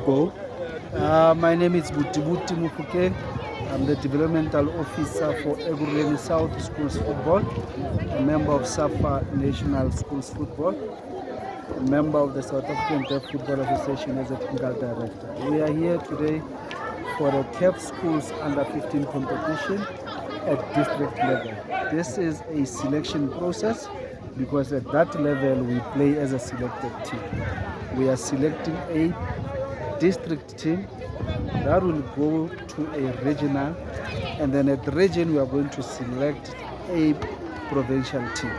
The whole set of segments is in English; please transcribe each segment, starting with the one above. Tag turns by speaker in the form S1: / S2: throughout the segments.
S1: Go. My name is Butibuti Mufuke. I'm the Developmental Officer for Ekurhuleni South Schools Football, a member of SAFA National Schools Football, a member of the South African Deaf Football Association as a technical director. We are here today for the CAF Schools Under 15 competition at district level. This is a selection process because at that level we play as a selected team. We are selecting a district team that will go to a regional, and then at the region we are going to select a provincial team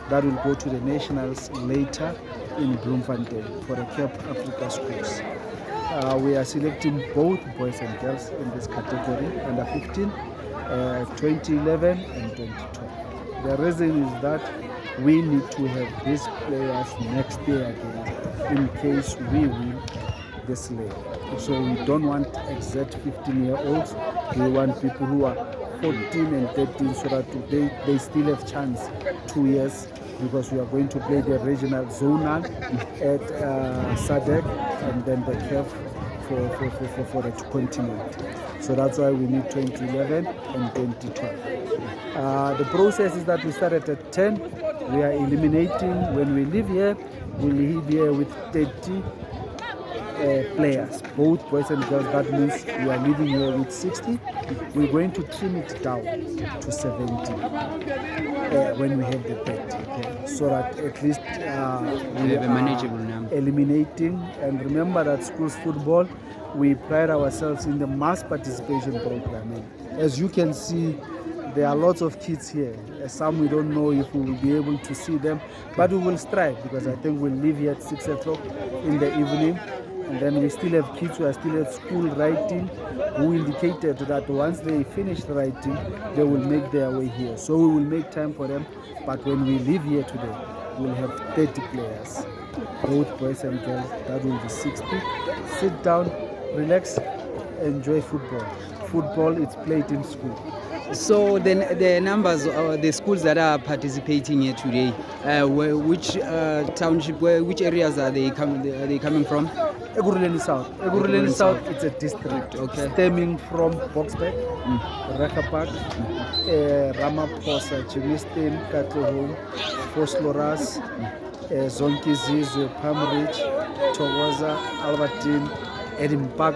S1: that will go to the nationals later in Bloemfontein for the Cape Africa schools. We are selecting both boys and girls in this category, under 15, 2011 and 2012. The reason is that we need to have these players next year again in case we win this league. So we don't want exact 15-year-olds. We want people who are 14 and 13 so that they still have chance 2 years, because we are going to play the regional zonal at SADC and then the CAF for the continent. So that's why we need 2011 and 2012. The process is that we started at 10. We are eliminating. When we leave here, we leave here with 30 players, both boys and girls. That means we are leaving here with 60. We're going to trim it down to 70 when we have the 30, okay? So that at least we
S2: have a manageable number.
S1: Eliminating. And remember that schools football, we pride ourselves in the mass participation program. And as you can see, there are lots of kids here. Some we don't know if we will be able to see them, but we will strive, because I think we'll leave here at 6 o'clock in the evening. And then we still have kids who are still at school writing, who indicated that once they finish writing, they will make their way here. So we will make time for them. But when we leave here today, we'll have 30 players, both boys and girls. That will be 60. Sit down, relax, enjoy football. Football is played in school.
S2: So then the numbers of the schools that are participating here today, which township, which areas are they coming from?
S1: Ekurhuleni South. Ekurhuleni South, it's a district,
S2: okay,
S1: stemming from Boksburg, Rakapak, Ramaphosa, Germiston, Katlehong, Vosloorus, Zonkizizwe, Palm Ridge, Thokoza, Albertine, Eden Park,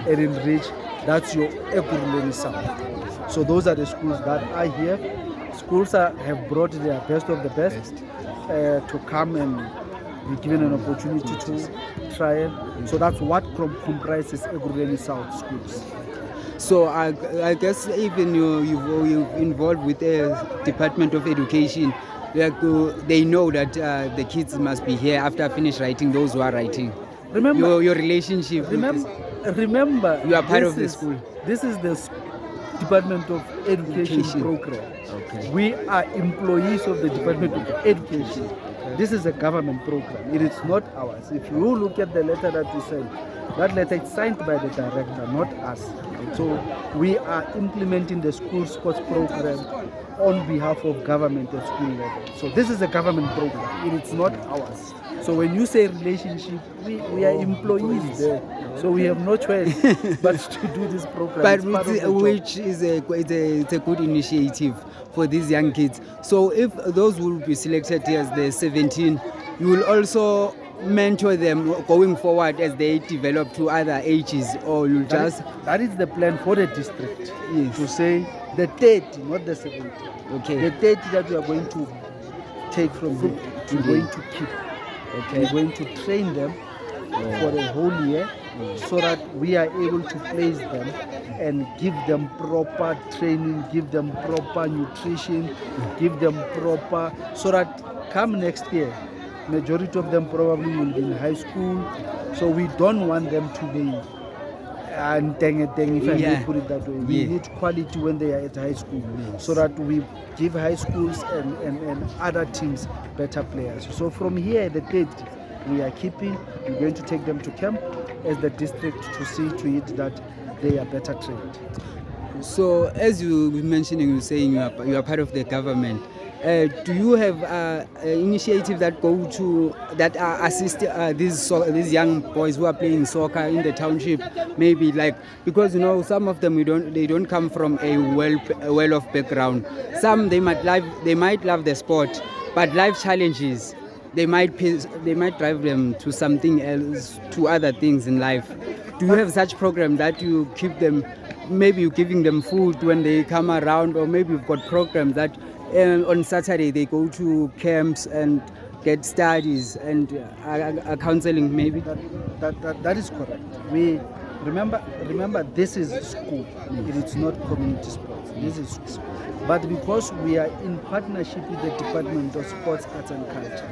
S1: Eden Ridge. That's your Ekurhuleni South. So those are the schools that are here. Schools have brought their best of the best to come and be given an opportunity to trial. So that's what comprises Ekurhuleni South schools.
S2: So I guess even you've involved with the Department of Education, like they know that the kids must be here after finish writing, those who are writing.
S1: Remember
S2: your relationship.
S1: Remember,
S2: you are part of the school.
S1: This is the Department of Education program.
S2: Okay.
S1: We are employees of the Department of Education. Okay. This is a government program. It is not ours. If you look at the letter that we sent, that letter is signed by the director, not us. So we are implementing the school sports program on behalf of government at school level. So this is a government program. It is not ours. So when you say relationship, we are employees there. So we have no choice but to do this program.
S2: But which is it's a good initiative for these young kids. So if those will be selected as the 17, you will also mentor them going forward as they develop to other ages, or you just...
S1: That is the plan for the district.
S2: Yes.
S1: To say the 30, not the 70.
S2: Okay.
S1: The 30 that we are going to take from them, we're going to keep. Okay. We're going to train them for the whole year, so that we are able to place them and give them proper training, give them proper nutrition, give them proper, so that come next year, majority of them probably will be in high school. So we don't want them to be if I may put it that way. We need quality when they are at high school, so that we give high schools and other teams better players. So from here, the 30 we are keeping. We're going to take them to camp as the district to see to it that they are better trained.
S2: So as you were mentioning, you're saying you are part of the government. Do you have initiative that go to that assist these young boys who are playing soccer in the township? Maybe like, because some of them they don't come from a well-off background. Some they might love the sport, but life challenges they might drive them to something else, to other things in life. Do you have such program that you keep them? Maybe you're giving them food when they come around, or maybe you've got programs that on Saturday they go to camps and get studies and counseling maybe.
S1: That is correct. We remember this is school. It is not community sports. This is school. But because we are in partnership with the Department of Sports, Arts and Culture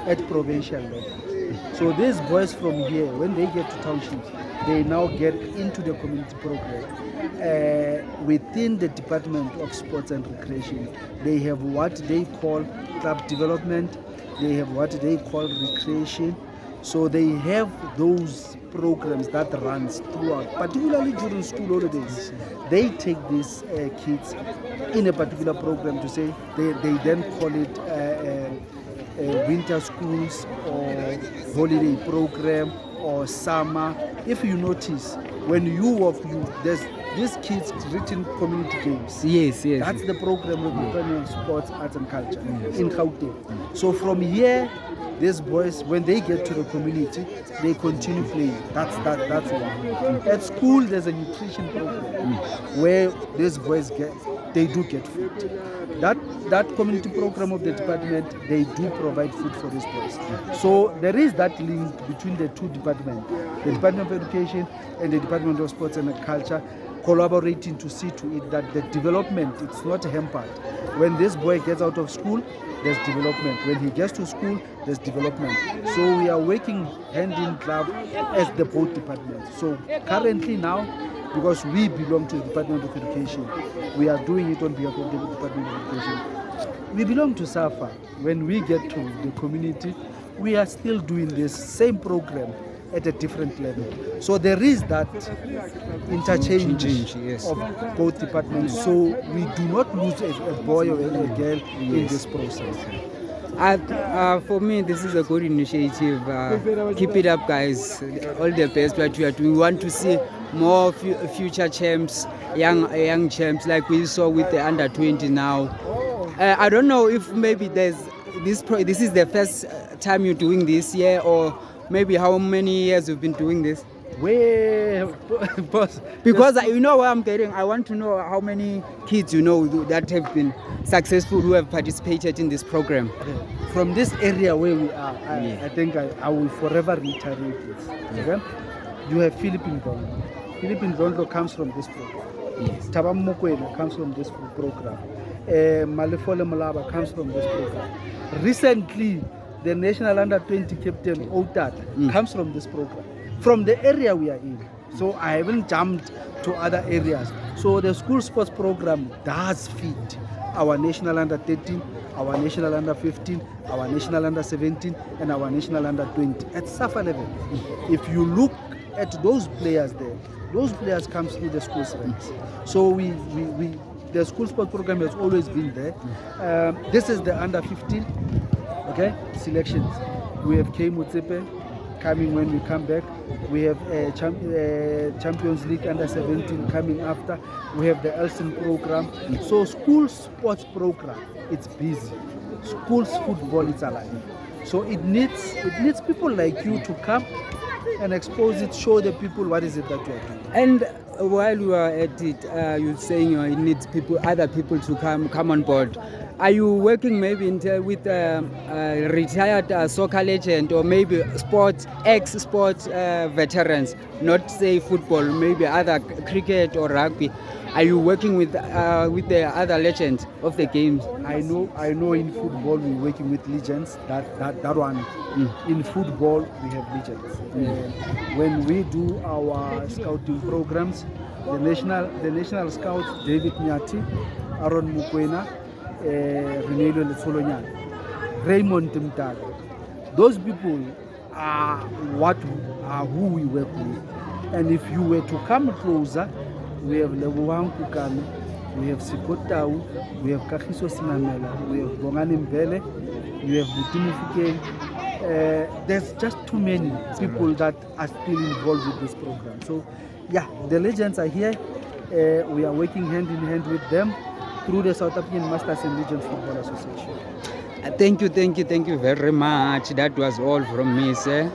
S1: at provincial level, so these boys from here, when they get to townships, they now get into the community program. Within the Department of Sports and Recreation, they have what they call club development, they have what they call recreation. So they have those programs that runs throughout, particularly during school holidays. They take these kids in a particular program to say, they then call it winter schools or holiday program or summer. If you notice, when there's these kids written community games.
S2: Yes.
S1: That's the program of the Department of Sports, Arts and Culture in Gauteng. So from here, these boys, when they get to the community, they continue playing. That's one. At school, there's a nutrition program where these boys they do get food. That community program of the department, they do provide food for these boys. So there is that link between the two departments, the Department of Education and the Department of Sports and Culture, collaborating to see to it that the development, it's not hampered. When this boy gets out of school, there's development. When he gets to school, there's development. So we are working hand in glove as the both departments. So currently now, because we belong to the Department of Education, we are doing it on behalf of the Department of Education. We belong to SAFA. When we get to the community, we are still doing this same program at a different level. So there is that interchange
S2: yes,
S1: of both departments. So we do not lose a boy or a girl in this process.
S2: For me, this is a good initiative. Keep it up, guys. All the best what you are doing. We want to see more future champs, young champs, like we saw with the under 20 now. I don't know if maybe there's this is the first time you're doing this year, or maybe how many years you've been doing this.
S1: Well, boss,
S2: because you know what I'm getting. I want to know how many kids that have been successful, who have participated in this program.
S1: From this area where we are, I think I will forever reiterate this. Okay? You have Philippine Gondo. Philippine Gondo comes from this program.
S2: Yes.
S1: Tabam Mokwena comes from this program. Malefole Malaba comes from this program. Recently, the National Under 20 captain Outat comes from this program, from the area we are in. So I haven't jumped to other areas. So the school sports program does fit our National Under 13, our National Under 15, our National Under 17, and our National Under 20 at SAFA level. If you look at those players there, those players come through the school's ranks. So the school sports program has always been there. This is the Under 15. Okay, selections. We have K Mutsepe coming when we come back. We have Champions League Under 17 coming after. We have the Elson program. So school sports program, it's busy. School's football, it's alive. So it needs people like you to come and expose it, show the people what is it that you are doing.
S2: And while you are at it, you're saying it needs other people to come on board. Are you working maybe with a retired soccer legend, or maybe ex-sports veterans, not say football, maybe other cricket or rugby? Are you working with the other legends of the games?
S1: I know in football we're working with legends. That one. In football we have legends. When we do our scouting programs, the national scouts, David Nyati, Aaron Mukwena, Renelo Letsolonyana, Raymond Timtaga. Those people are who we work with. And if you were to come closer, we have Lebohang Kukame, we have Sikotau, we have Kagiso Sinamela, we have Bongani Mbele, we have Buti Mofokeng. There's just too many people that are still involved with this program. So yeah, the legends are here. We are working hand in hand with them through the South African Masters and Legends Football Association.
S2: Thank you very much. That was all from me, sir.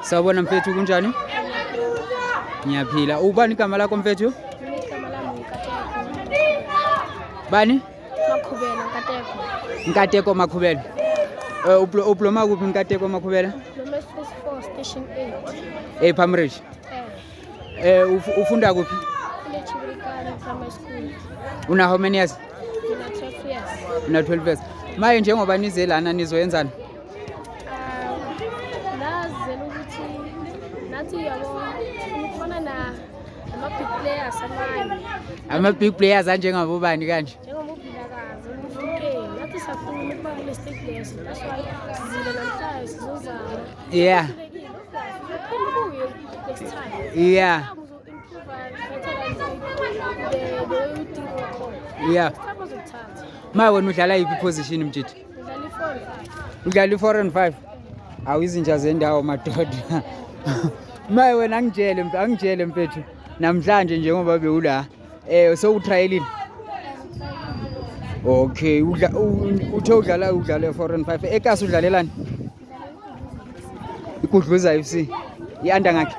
S2: Sawubona mfethu, kunjani? Ngiyaphila. Ubani igama lakho mfethu?
S3: Igama lami Nkateko.
S2: Bani?
S3: Makhubela Nkateko.
S2: Nkateko Makhubela. Uploma kuphi Nkateko Makhubela?
S3: Diploma Phase 4 Station 8.
S2: Primary. Ufunda kuphi?
S3: Kule Chibrikani Primary School.
S2: Una how many years?
S3: Una 12 years.
S2: Una 12 years. Maye njengoba nize lana nizoyenzani?
S3: Lazela ukuthi nathi yabo ufana nama-big players amanye.
S2: Ama-big players anjengabo bani kanje?
S3: Njengomuvilakazi, uMofokeng. Nathi safuna ukuba kule-state players. That's why sizile namhlanje sizozama.
S2: Yeah.
S3: Sizophinde ubuye next time.
S2: Yeah. Yeah. Ma wena udlala yiphi position mthithi? Udlala i-4 and 5. Awu izinja zendawo madoda. Ma wena angitshele mfethu. Namhlanje njengoba bewula so utrialini. Okay, uthe udlala i-4 and 5. Ekasi udlalelani? Igudluza FC. I-under ngakhe?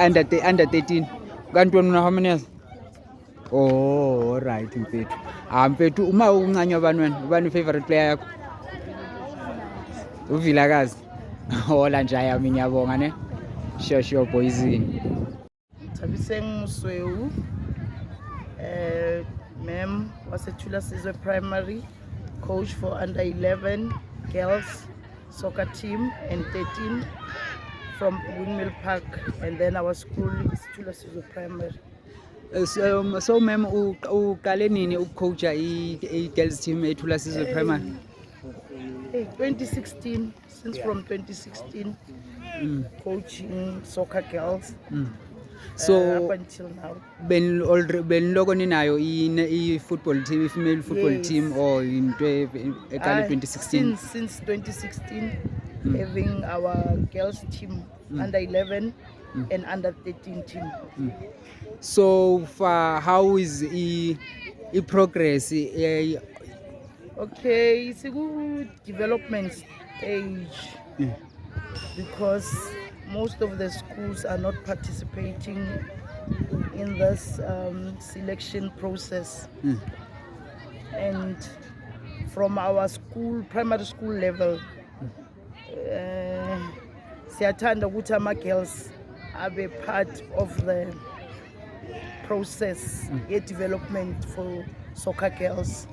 S2: Under 13. Kanti wena una how many years? Oh, all right mfethu. Mfethu uma uncanywa bani wena? Ubani favorite player yakho? Uvilakazi. Hola njaya mina ngiyabonga ne. Sure boys.
S4: Thabiseng Musweu. Ma'am was at Chula Sizwe Primary, coach for under 11 girls soccer team and 13 from Windmill Park, and then our school is Chula Sizwe Primary.
S2: So ma'am uqale nini ukucoacha i-girls team eThula Sizwe Primary?
S4: 2016, since from 2016 coaching soccer girls.
S2: So
S4: up until now.
S2: Ben loko ninayo i-football team, female football team, or in 2016?
S4: Since 2016, having our girls team under 11 and under 13 team.
S2: So far, how is progress?
S4: Okay, it's a good development stage because most of the schools are not participating in this selection process. And from our school, primary school level, siyathanda ukuthi ama-girls abe part of the process ye-development for soccer girls.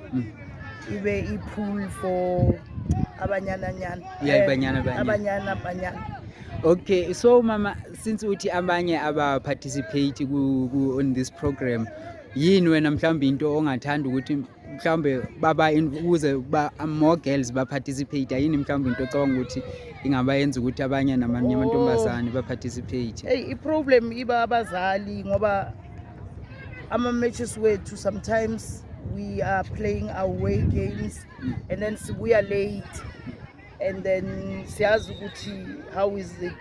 S4: Ibe i-pool for abanyana.
S2: Yeah, abanyana. Okay, so mama, since uthi abanye aba-participate on this program, yini wena mhlawumbe into ongathanda ukuthi mhlawumbe ukuze more girls ba-participate, yini mhlawumbe into ocabanga ukuthi ingabayenza ukuthi abanye namanye amantombazane ba-participate?
S4: Hey, i-problem iba abazali ngoba ama-matches wethu sometimes we are playing away games and then sibuya late and then siyazi ukuthi how is it,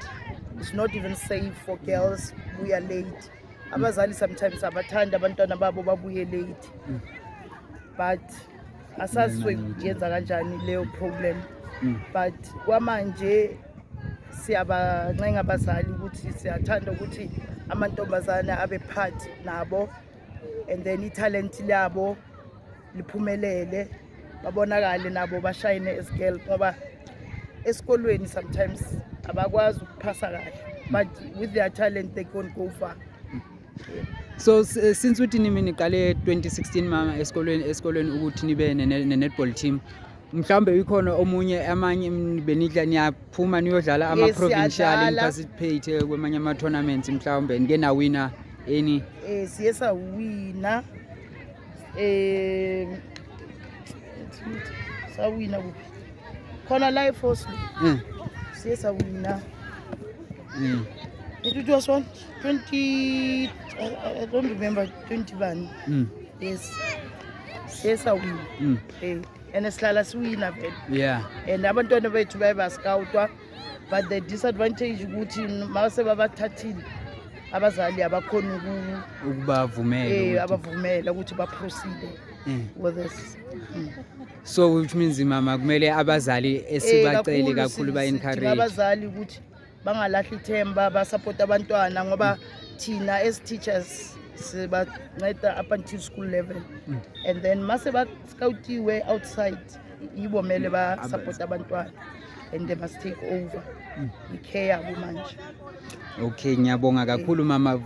S4: it's not even safe for girls buya late. Abazali sometimes abathanda abantwana babo babuye late, but asazi yenza kanjani leyo problem. But kwamanje siyabancenga abazali ukuthi siyathanda ukuthi amantombazane abe part nabo, and then italent labo liphumelele, babonakale nabo bashine as girl ngoba esikolweni sometimes abakwazi ukuphasa kahle, but with their talent they can go far.
S2: So since uthi nimi niqale 2016 mama esikolweni ukuthi nibe ne-netball team, mhlawumbe ikhona amanye benidla niyaphuma niyodlala ama-provincial participate kwamanye ama-tournaments, mhlawumbe nike nawina any?
S4: Siye sawina sawina kuphi khona la eForce siye sawina. It was 20, I don't remember, 21. Yes. Yes, I win. And esihlala siwina vele.
S2: Yeah.
S4: And abantwana bethu bayabaskawutwa, but the disadvantage ukuthi mase babathathile abazali abakhona
S2: ukubavumela
S4: abavumela ukuthi baproceed with this.
S2: So which means mama kumele abazali esibacele kakhulu ba-encourage
S4: abazali ukuthi bangalahli ithemba, basupport abantwana ngoba thina as teachers sibanceda up until school level, and then mase ba-scoutiwe outside yibo mele ba-support abantwana and they must take over i-care yabo manje.
S2: Okay, ngiyabonga kakhulu mama.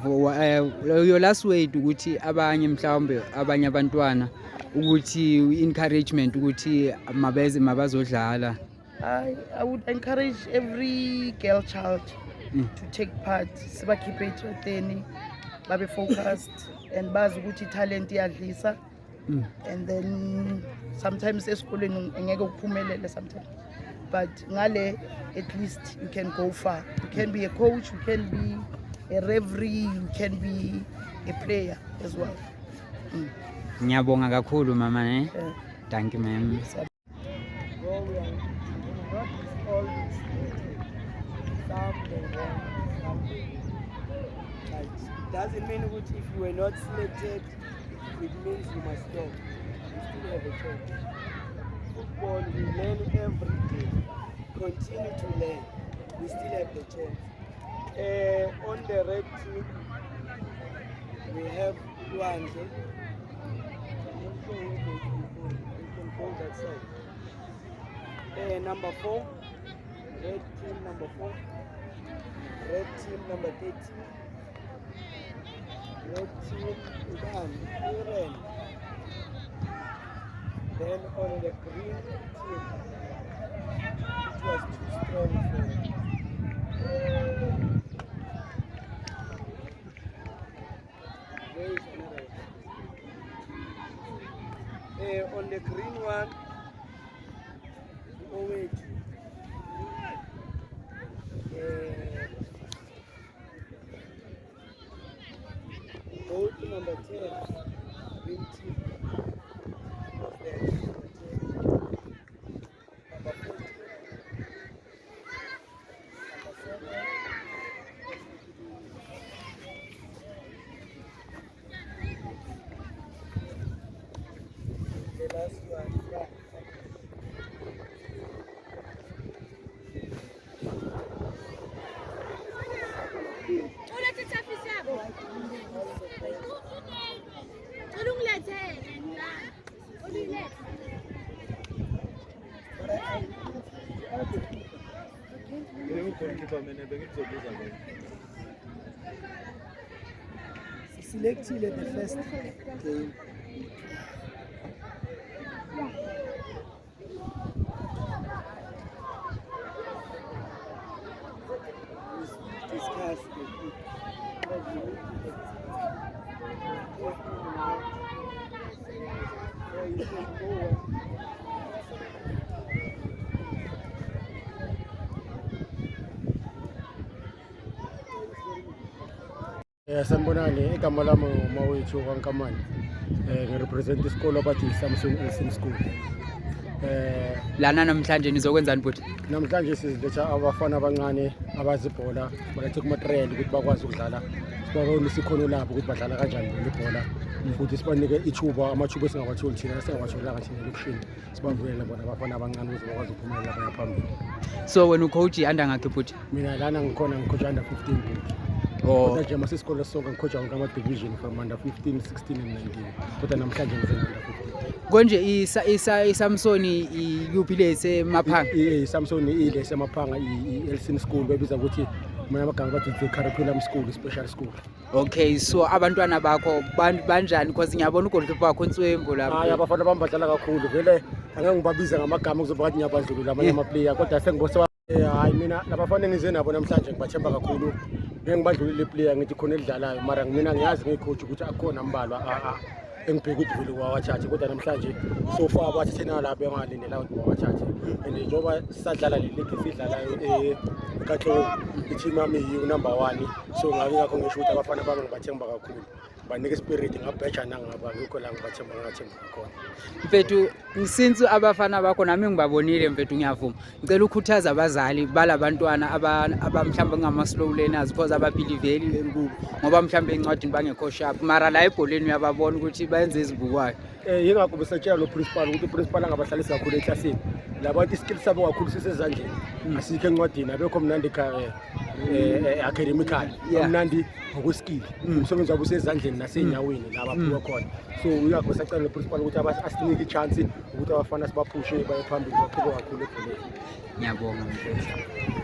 S2: Your last word ukuthi abanye mhlawumbe abanye abantwana ukuthi encouragement ukuthi mabazodlala.
S4: I would encourage every girl child to take part. Siba keep it babe focused and bazi ukuthi talent iyadlisa, and then sometimes esikoleni ngeke ukuphumelele sometimes, but ngale at least you can go far. You can be a coach, you can be a referee, you can be a player as well.
S2: Ngiyabonga kakhulu mama ne. Thank you ma'am.
S5: Doesn't mean that if you were not selected, it means you must stop. You still have a chance. Football, we learn every day. Continue to learn. We still have the chance. On the red team, we have Luanze. You can call that side. Number 4, red team number 4, red team number 13. Red team Iran. Then on the green team, it was too strong for where is another one? On the green one, always number 10, green team. Number 14, the last one, yeah.
S1: Selected the first game.
S5: us the food. But we need to so you can go.
S6: Sanibonani, igama lami uMawethu Wankamani. Ngirepresent isikole abathi Samsung Elsin School.
S2: Lana namhlanje nizokwenzani futhi?
S6: Namhlanje siziletha abafana abancane abazibhola balethe kuma-trail ukuthi bakwazi ukudlala. Sibabone isikhono labo ukuthi badlala kanjani ibhola. Futhi sibanike ithuba amathuba esingawatholi thina esingawatholanga thina elokushini. Sibavulele bona abafana abancane ukuthi bakwazi ukuphumelela baya phambili.
S2: So wena ucoach under ngakhe futhi?
S6: Mina lana ngikhona ngicoach under 15 futhi. Kodwa nje masisikole sonke ngicoach ngama-division from under 15, 16 and 19. Kodwa namhlanje ngize under 15.
S2: Konje iSamsoni iyuphi lesemaphanga?
S6: iSamsoni ile semaphanga iElsin School bebiza ukuthi mina amagama bathi the curriculum school, special school.
S2: Okay, so abantwana bakho banjani because ngiyabona ugoalkeeper wakho Ntswembu lapho.
S6: Hayi abafana bami badlala kakhulu vele angeke ngibabiza ngamagama kuzoba ngathi ngiyabadlulula amanye ama-player kodwa sengibona hayi mina labafana engize nabo namhlanje ngibathemba kakhulu. Ngeke ngibadlulile i-player ngithi khona elidlalayo mara mina ngiyazi ngecoach ukuthi akhona ambalwa engibheke ukuthi vele wawathathe kodwa namhlanje so far bathathena lapho engalindela ukuthi bawathathe and njengoba sisadlala le league sidlalayo eKatlehong i-team yami yi-number 1 so ngakho ngisho ukuthi abafana bami ngibathemba kakhulu banike spirit ngabheja nangaba ngikho la ngibathemba khona.
S2: Mfethu since abafana bakho nami ngibabonile mfethu ngiyavuma. Ngicela ukukhuthaza abazali balabantwana abamhlamba ngama-slow learners because ababhiliveli kubo ngoba mhlawumbe encwadini bangekho sharp mara la ebholeni uyababona ukuthi bayenze ezibukwayo.
S6: Yingakho besatshela lo principal ukuthi uprincipal angabahlalisi kakhulu eklasini. Labantu iskill sabo kakhulu sisezandleni. Asikho encwadini abekho mnandi academically. Mnandi ngokweskill. Umsebenzi wabo usezandleni nasenyaweni la baphiwa khona. So uyakho besacela lo principal ukuthi asinike i-chance ukuthi abafana sibaphushe baye phambili baqhubeke kakhulu ebholeni.
S2: Ngiyabonga mfethu.